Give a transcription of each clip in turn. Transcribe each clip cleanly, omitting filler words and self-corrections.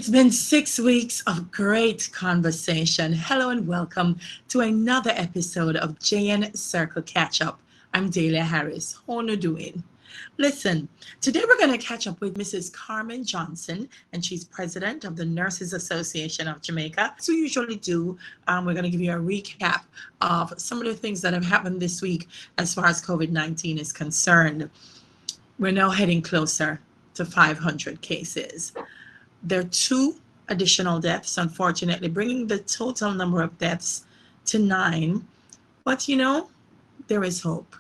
It's been 6 weeks of great conversation. Hello and welcome to another episode of JN Circle Catch Up. I'm Dahlia Harris. How are you doing? Listen, today we're going to catch up with Mrs. Carmen Johnson, and she's president of the Nurses Association of Jamaica. As we usually do, we're going to give you a recap of some of the things that have happened this week as far as COVID-19 is concerned. We're now heading closer to 500 cases. There are two additional deaths, unfortunately, bringing the total number of deaths to 9. But there is hope.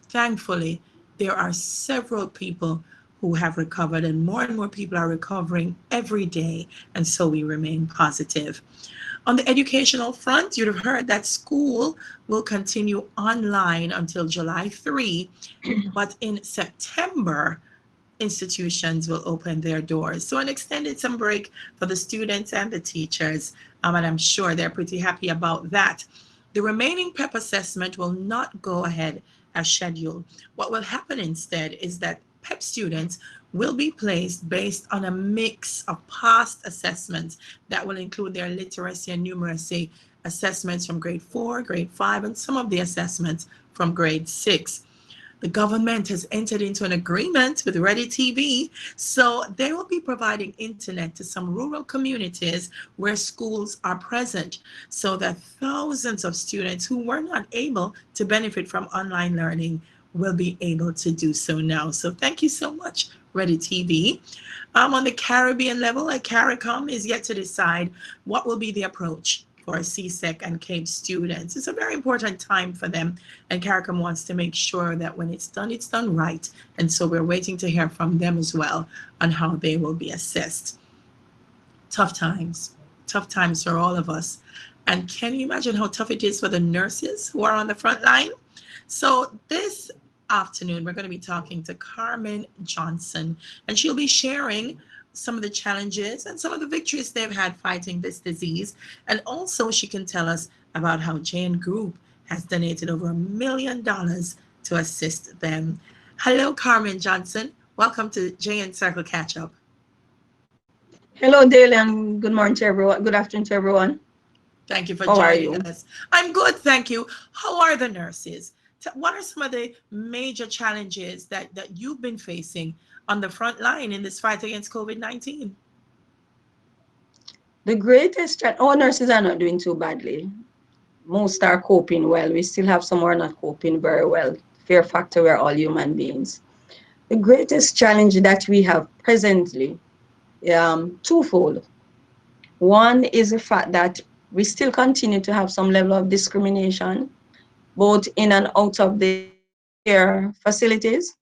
Thankfully, there are several people who have recovered, and more people are recovering every day. And so we remain positive. On the educational front, you'd have heard that school will continue online until July 3, but in September, institutions will open their doors. So an extended summer break for the students and the teachers, and I'm sure they're pretty happy about that. The remaining PEP assessment will not go ahead as scheduled. What will happen instead is that PEP students will be placed based on a mix of past assessments that will include their literacy and numeracy assessments from grade 4, grade 5, and some of the assessments from grade 6. The government has entered into an agreement with Ready TV, so they will be providing internet to some rural communities where schools are present, so that thousands of students who were not able to benefit from online learning will be able to do so now. So thank you so much, Ready TV. On the Caribbean level, CARICOM is yet to decide what will be the approach for CSEC and CAPE students. It's a very important time for them, and CARICOM wants to make sure that when it's done right. And so we're waiting to hear from them as well on how they will be assessed. Tough times for all of us. And can you imagine how tough it is for the nurses who are on the front line? So this afternoon, we're going to be talking to Carmen Johnson, and she'll be sharing some of the challenges and some of the victories they've had fighting this disease. And also she can tell us about how JN Group has donated over $1 million to assist them. Hello, Carmen Johnson. Welcome to JN Circle Catch Up. Hello, Dale, and good morning to everyone. Good afternoon to everyone. Thank you for joining us. I'm good, thank you. How are the nurses? What are some of the major challenges that you've been facing on the front line in this fight against COVID-19? The greatest all nurses are not doing too badly. Most are coping well. We still have some who are not coping very well. Fear factor, we're all human beings. The greatest challenge that we have presently, twofold. One is the fact that we still continue to have some level of discrimination, both in and out of the care facilities.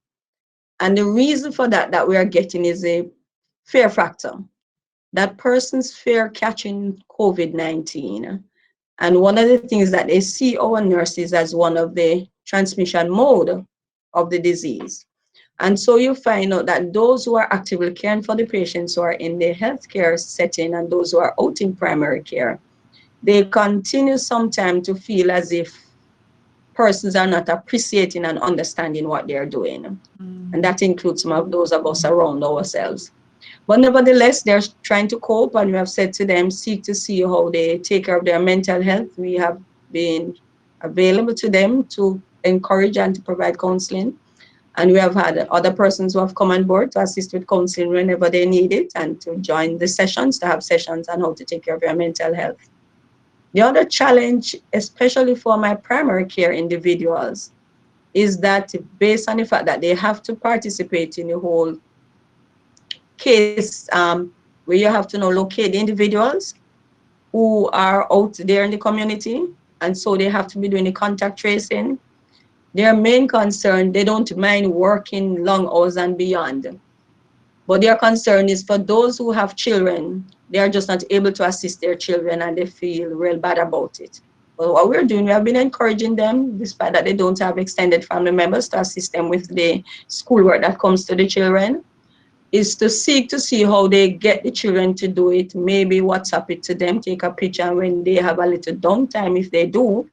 And the reason for that we are getting is a fear factor. That person's fear catching COVID-19. And one of the things that they see our nurses as one of the transmission mode of the disease. And so you find out that those who are actively caring for the patients who are in the healthcare setting and those who are out in primary care, they continue sometimes to feel as if persons are not appreciating and understanding what they're doing. And that includes some of those of us around ourselves. But nevertheless, they're trying to cope, and we have said to them, seek to see how they take care of their mental health. We have been available to them to encourage and to provide counseling. And we have had other persons who have come on board to assist with counseling whenever they need it, and to join the sessions, to have sessions on how to take care of your mental health. The other challenge, especially for my primary care individuals, is that based on the fact that they have to participate in the whole case, where you have to now locate the individuals who are out there in the community, and so they have to be doing the contact tracing. Their main concern, they don't mind working long hours and beyond, but their concern is for those who have children. They are just not able to assist their children, and they feel real bad about it. But what we're doing, we have been encouraging them, despite that they don't have extended family members to assist them with the schoolwork that comes to the children, is to seek to see how they get the children to do it. Maybe WhatsApp it to them, take a picture, and when they have a little downtime, if they do,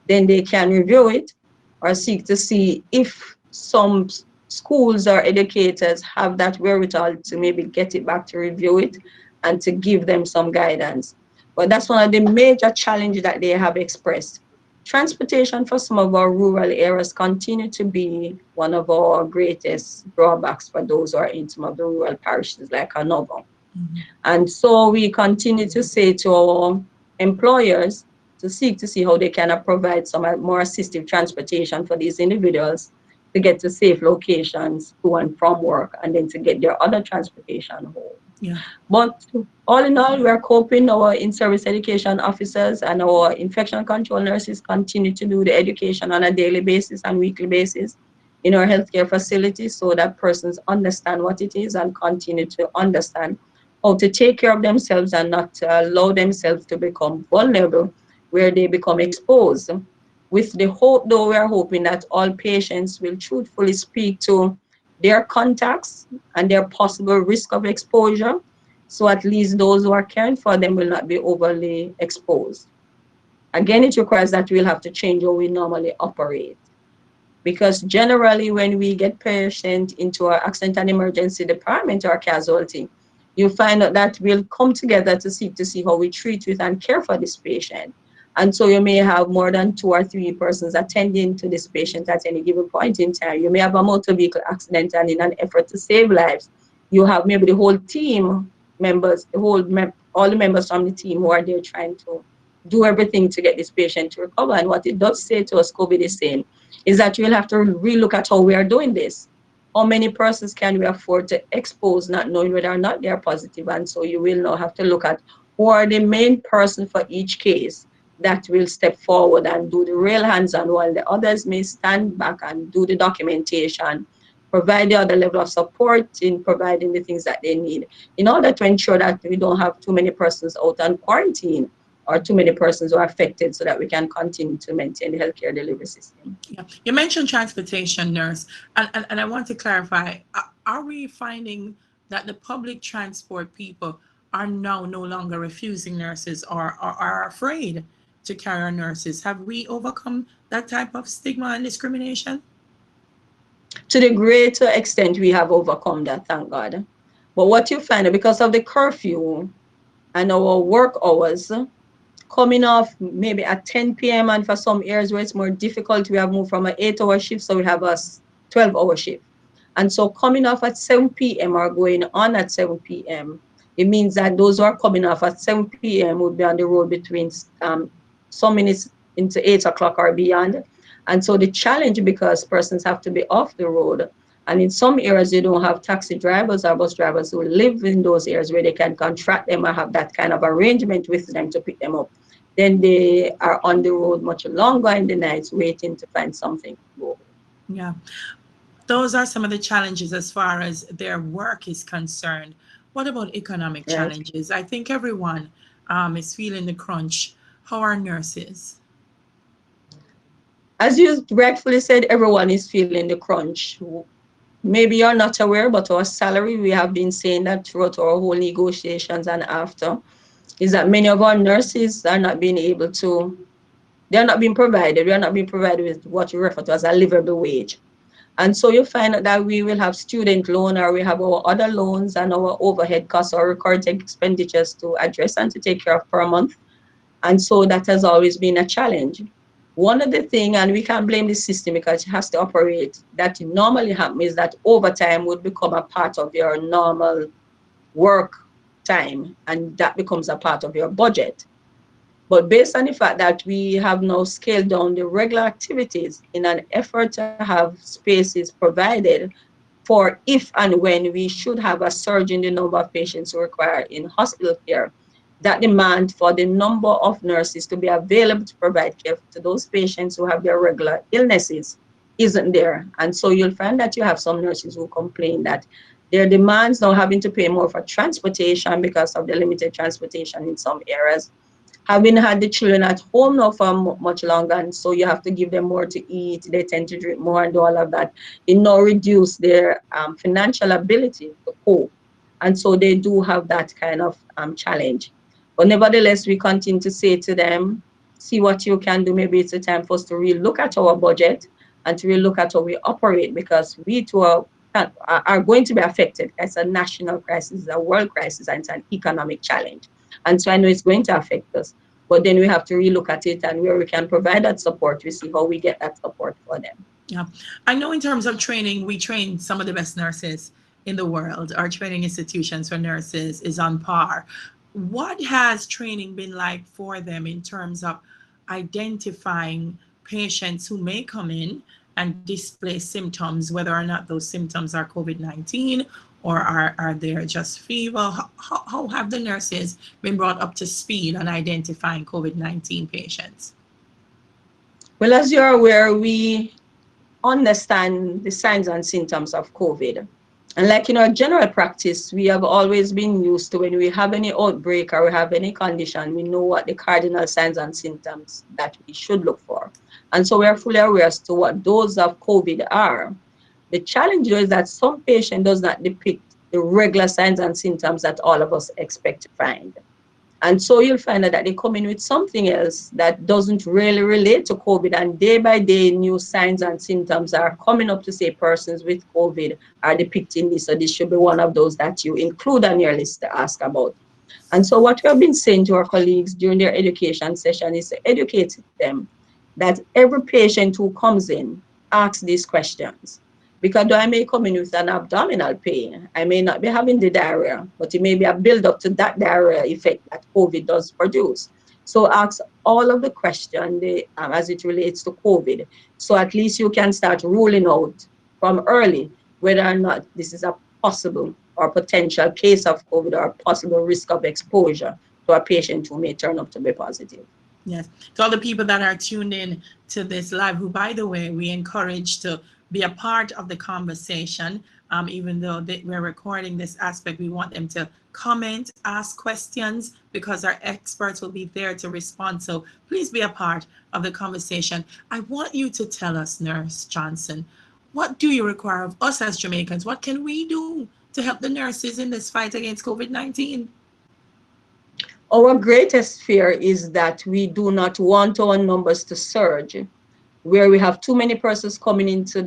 then they can review it, or seek to see if some schools or educators have that wherewithal to maybe get it back to review it and to give them some guidance. But that's one of the major challenges that they have expressed. Transportation for some of our rural areas continue to be one of our greatest drawbacks for those who are in some of the rural parishes like Hanover. Mhm. And so we continue to say to our employers to seek to see how they can provide some more assistive transportation for these individuals to get to safe locations to and from work and then to get their other transportation home. Yeah. But all in all, we are coping. Our in-service education officers and our infection control nurses continue to do the education on a daily basis and weekly basis in our healthcare facilities so that persons understand what it is and continue to understand how to take care of themselves and not to allow themselves to become vulnerable where they become exposed. With the hope, though, we are hoping that all patients will truthfully speak to their contacts and their possible risk of exposure, so at least those who are caring for them will not be overly exposed. Again, it requires that we'll have to change how we normally operate. Because generally, when we get patient into our accident and emergency department or casualty, you find out that we'll come together to see how we treat with and care for this patient. And so you may have more than 2 or 3 persons attending to this patient at any given point in time. You may have a motor vehicle accident, and in an effort to save lives, you have maybe the whole team members, all the members from the team who are there trying to do everything to get this patient to recover. And what it does say to us, COVID is saying, is that we'll have to relook at how we are doing this. How many persons can we afford to expose, not knowing whether or not they are positive? And so you will now have to look at who are the main person for each case that will step forward and do the real hands-on, while the others may stand back and do the documentation, provide the other level of support in providing the things that they need, in order to ensure that we don't have too many persons out on quarantine or too many persons who are affected, so that we can continue to maintain the healthcare delivery system. Yeah. You mentioned transportation, nurse, and I want to clarify, are we finding that the public transport people are now no longer refusing nurses or are afraid to carry our nurses? Have we overcome that type of stigma and discrimination? To the greater extent, we have overcome that, thank God. But what you find, because of the curfew and our work hours, coming off maybe at 10 p.m. and for some areas where it's more difficult, we have moved from an 8-hour shift, so we have a 12-hour shift. And so coming off at 7 p.m. or going on at 7 p.m., it means that those who are coming off at 7 p.m. would be on the road between some minutes into 8 o'clock or beyond. And so the challenge, because persons have to be off the road, and in some areas, they don't have taxi drivers or bus drivers who live in those areas where they can contract them or have that kind of arrangement with them to pick them up. Then they are on the road much longer in the nights waiting to find something to go. Yeah. Those are some of the challenges as far as their work is concerned. What about economic Right. challenges? I think everyone is feeling the crunch. How are nurses? As you rightfully said, everyone is feeling the crunch. Maybe you're not aware, but our salary, we have been saying that throughout our whole negotiations and after, is that many of our nurses are not being able to, they're not being provided. We are not being provided with what we refer to as a livable wage. And so you find out that we will have student loan, or we have our other loans and our overhead costs or recurrent expenditures to address and to take care of per month. And so that has always been a challenge. One of the things, and we can't blame the system because it has to operate, that normally happens is that overtime would become a part of your normal work time, and that becomes a part of your budget. But based on the fact that we have now scaled down the regular activities in an effort to have spaces provided for if and when we should have a surge in the number of patients who require in hospital care, that demand for the number of nurses to be available to provide care to those patients who have their regular illnesses isn't there. And so you'll find that you have some nurses who complain that their demands now having to pay more for transportation because of the limited transportation in some areas, having had the children at home now for much longer, and so you have to give them more to eat, they tend to drink more and do all of that. It now reduce their financial ability to cope, and so they do have that kind of challenge. But nevertheless, we continue to say to them, see what you can do. Maybe it's a time for us to really look at our budget and to really look at how we operate, because we too are are going to be affected. It's a national crisis, a world crisis, and it's an economic challenge. And so I know it's going to affect us. But then we have to relook at it, and where we can provide that support, we see how we get that support for them. Yeah. I know in terms of training, we train some of the best nurses in the world. Our training institutions for nurses is on par. What has training been like for them in terms of identifying patients who may come in and display symptoms, whether or not those symptoms are COVID-19 or are they just fever? How have the nurses been brought up to speed on identifying COVID-19 patients? Well, as you're aware, we understand the signs and symptoms of COVID. And like in our general practice, we have always been used to when we have any outbreak or we have any condition, we know what the cardinal signs and symptoms that we should look for. And so we are fully aware as to what those of COVID are. The challenge is that some patient does not depict the regular signs and symptoms that all of us expect to find. And so you'll find that they come in with something else that doesn't really relate to COVID. And day by day, new signs and symptoms are coming up to say persons with COVID are depicting this. So this should be one of those that you include on your list to ask about. And so what we have been saying to our colleagues during their education session is to educate them that every patient who comes in asks these questions. Because though I may come in with an abdominal pain, I may not be having the diarrhea, but it may be a build-up to that diarrhea effect that COVID does produce. So ask all of the questions as it relates to COVID. So at least you can start ruling out from early whether or not this is a possible or potential case of COVID or possible risk of exposure to a patient who may turn up to be positive. Yes. To all the people that are tuned in to this live, who, by the way, we encourage to be a part of the conversation. Even though we're recording this aspect, we want them to comment, ask questions, because our experts will be there to respond. So please be a part of the conversation. I want you to tell us, Nurse Johnson, what do you require of us as Jamaicans? What can we do to help the nurses in this fight against COVID-19? Our greatest fear is that we do not want our numbers to surge, where we have too many persons coming into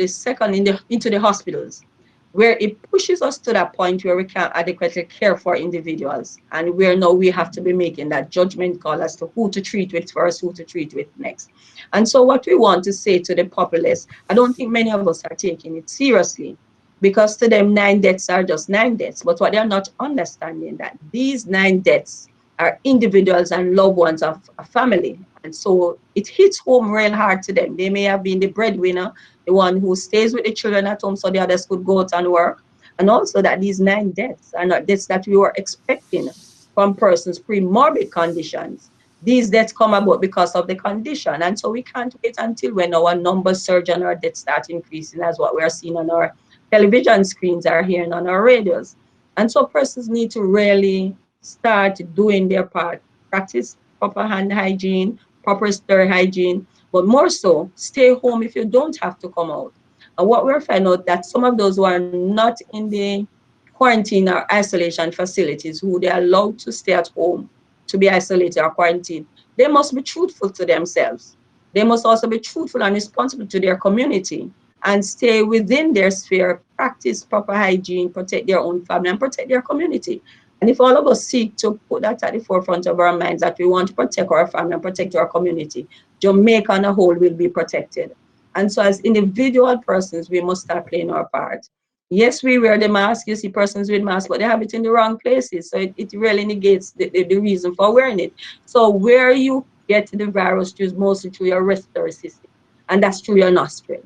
into the hospitals, where it pushes us to that point where we can't adequately care for individuals, and where now we have to be making that judgment call as to who to treat with first, who to treat with next. And so what we want to say to the populace, I don't think many of us are taking it seriously, because to them 9 deaths are just 9 deaths, but what they're not understanding that these 9 deaths are individuals and loved ones of a family. And so it hits home real hard to them. They may have been the breadwinner, the one who stays with the children at home so the others could go out and work. And also that these 9 deaths are not deaths that we were expecting from persons pre-morbid conditions. These deaths come about because of the condition. And so we can't wait until when our numbers surge and our deaths start increasing, as what we're seeing on our television screens or hearing on our radios. And so persons need to really start doing their part, practice proper hand hygiene, proper stir hygiene, but more so, stay home if you don't have to come out. And what we're finding out that some of those who are not in the quarantine or isolation facilities, who they are allowed to stay at home to be isolated or quarantined, they must be truthful to themselves. They must also be truthful and responsible to their community and stay within their sphere, practice proper hygiene, protect their own family and protect their community. And if all of us seek to put that at the forefront of our minds, that we want to protect our family and protect our community, Jamaica on a whole will be protected. And so as individual persons, we must start playing our part. Yes, we wear the mask. You see persons with masks, but they have it in the wrong places. So it really negates the reason for wearing it. So where you get the virus is mostly through your respiratory system, and that's through your nostril.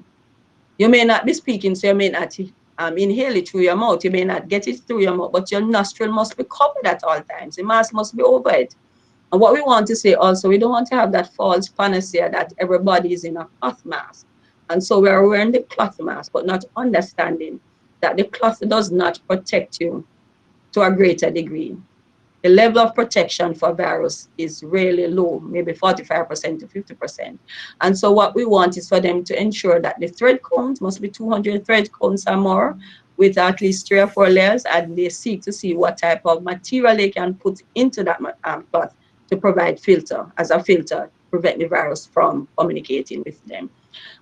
You may not be speaking, so you may not inhale it through your mouth. You may not get it through your mouth, but your nostril must be covered at all times. The mask must be over it. And what we want to say also, we don't want to have that false panacea that everybody is in a cloth mask. And so we are wearing the cloth mask, but not understanding that the cloth does not protect you to a greater degree. The level of protection for virus is really low, maybe 45% to 50%. And so what we want is for them to ensure that the thread count must be 200 thread counts or more, with at least 3 or 4 layers, and they seek to see what type of material they can put into that cloth to provide filter, as a filter, prevent the virus from communicating with them.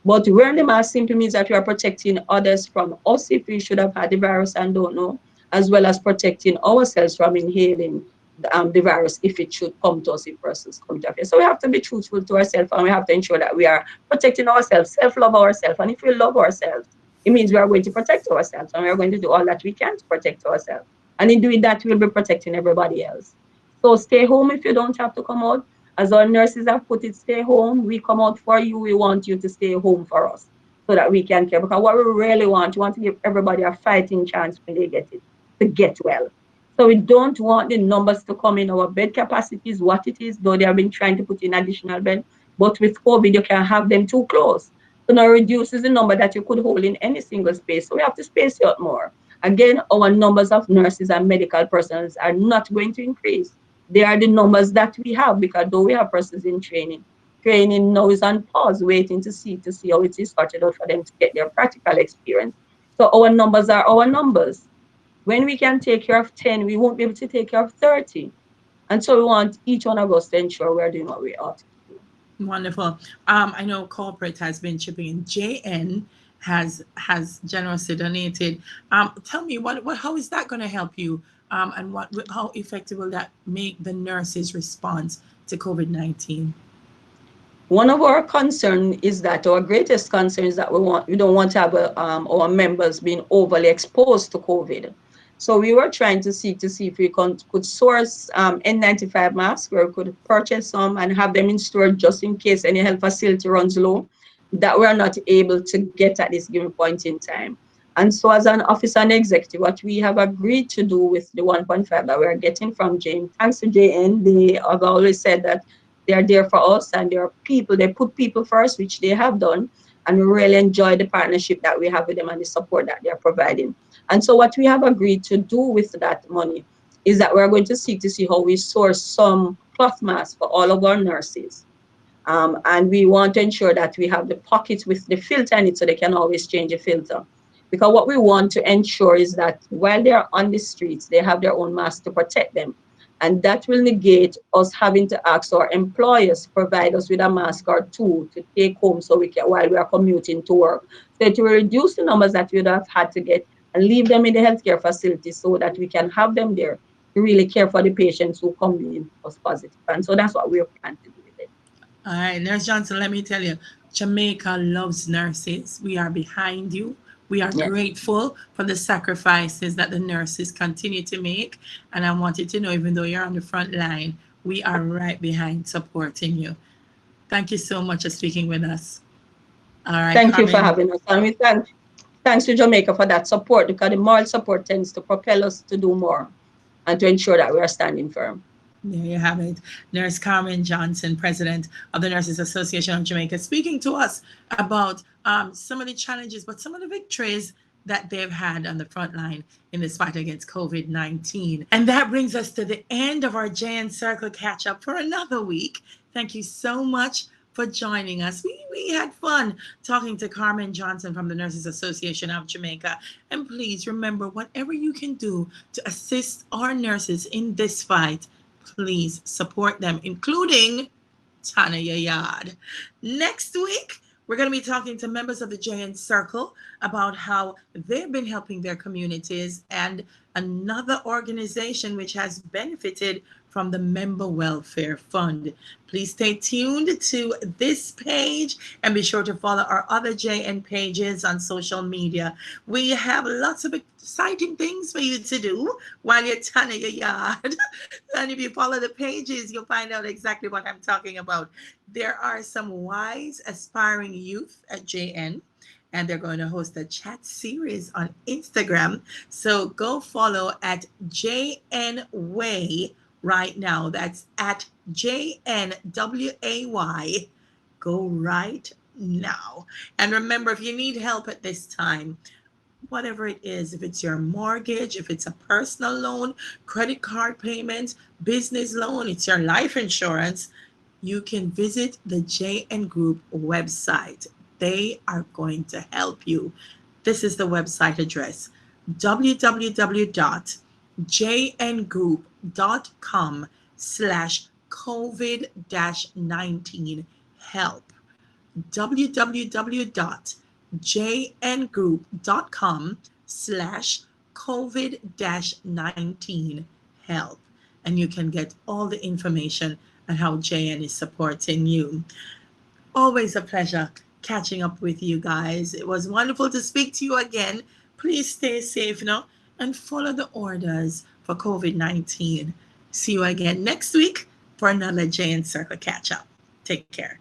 But wearing the mask simply means that we are protecting others from us if we should have had the virus and don't know, as well as protecting ourselves from inhaling the virus if it should come to us, if persons come to us. So we have to be truthful to ourselves, and we have to ensure that we are protecting ourselves, self-love ourselves. And if we love ourselves, it means we are going to protect ourselves, and we are going to do all that we can to protect ourselves. And in doing that, we'll be protecting everybody else. So stay home if you don't have to come out. As our nurses have put it, stay home. We come out for you. We want you to stay home for us so that we can care. Because what we really want, we want to give everybody a fighting chance when they get it, to get well. So we don't want the numbers to come in. Our bed capacity is what it is, though they have been trying to put in additional bed. But with COVID, you can have them too close. So now reduces the number that you could hold in any single space. So we have to space out more. Again, our numbers of nurses and medical personnel are not going to increase. They are the numbers that we have, because though we have persons in training, training now is on pause, waiting to see how it is sorted out for them to get their practical experience. So our numbers are our numbers. When we can take care of 10, we won't be able to take care of 30. And so we want each one of us to ensure we're doing what we ought to do. Wonderful. I know corporate has been chipping in. JN has generously donated. Tell me what how is that going to help you? And what how effective will that make the nurses' response to COVID-19? One of our concern is that our greatest concern is that we don't want to have our members being overly exposed to COVID. So we were trying to see if we could source N95 masks, where we could purchase some and have them in store just in case any health facility runs low, that we are not able to get at this given point in time. And so as an officer and executive, what we have agreed to do with the 1.5 that we are getting from JN, thanks to JN, they have always said that they are there for us, and they are people, they put people first, which they have done. And we really enjoy the partnership that we have with them and the support that they are providing. And so what we have agreed to do with that money is that we're going to seek to see how we source some cloth masks for all of our nurses. And we want to ensure that we have the pockets with the filter in it so they can always change the filter. Because what we want to ensure is that while they're on the streets, they have their own mask to protect them. And that will negate us having to ask our employers to provide us with a mask or two to take home so we can, while we are commuting to work. So it will reduce the numbers that we would have had to get and leave them in the healthcare facilities so that we can have them there to really care for the patients who come in as positive. And so that's what we plan to do with it. All right, Nurse Johnson, let me tell you, Jamaica loves nurses. We are behind you. We are Yes. grateful for the sacrifices that the nurses continue to make. And I want you to know, even though you're on the front line, we are right behind supporting you. Thank you so much for speaking with us. All right, Thank you for Carmen. having us. And we thanks to Jamaica for that support, because the moral support tends to propel us to do more and to ensure that we are standing firm. There you have it. Nurse Carmen Johnson, president of the Nurses Association of Jamaica, speaking to us about some of the challenges, but some of the victories that they've had on the front line in this fight against COVID-19. And that brings us to the end of our JN Circle catch up for another week. Thank you so much for joining us. We had fun talking to Carmen Johnson from the Nurses Association of Jamaica. And please remember, whatever you can do to assist our nurses in this fight, please support them, including Tanya Yard. Next week, we're going to be talking to members of the JN Circle about how they've been helping their communities and another organization which has benefited from the Member Welfare Fund. Please stay tuned to this page and be sure to follow our other JN pages on social media. We have lots of exciting things for you to do while you're tanning your yard. And if you follow the pages, you'll find out exactly what I'm talking about. There are some wise, aspiring youth at JN, and they're going to host a chat series on Instagram. So go follow at JN Way right now. That's at JNWAY. Go right now. And remember, if you need help at this time, whatever it is, if it's your mortgage, if it's a personal loan, credit card payment, business loan, it's your life insurance, you can visit the JN Group website. They are going to help you. This is the website address: www.jngroup.com/COVID-19 help. www.jngroup.com/COVID-19 help. And you can get all the information on how JN is supporting you. Always a pleasure catching up with you guys. It was wonderful to speak to you again. Please stay safe now and follow the orders for COVID-19. See you again next week for another JN Circle catch up. Take care.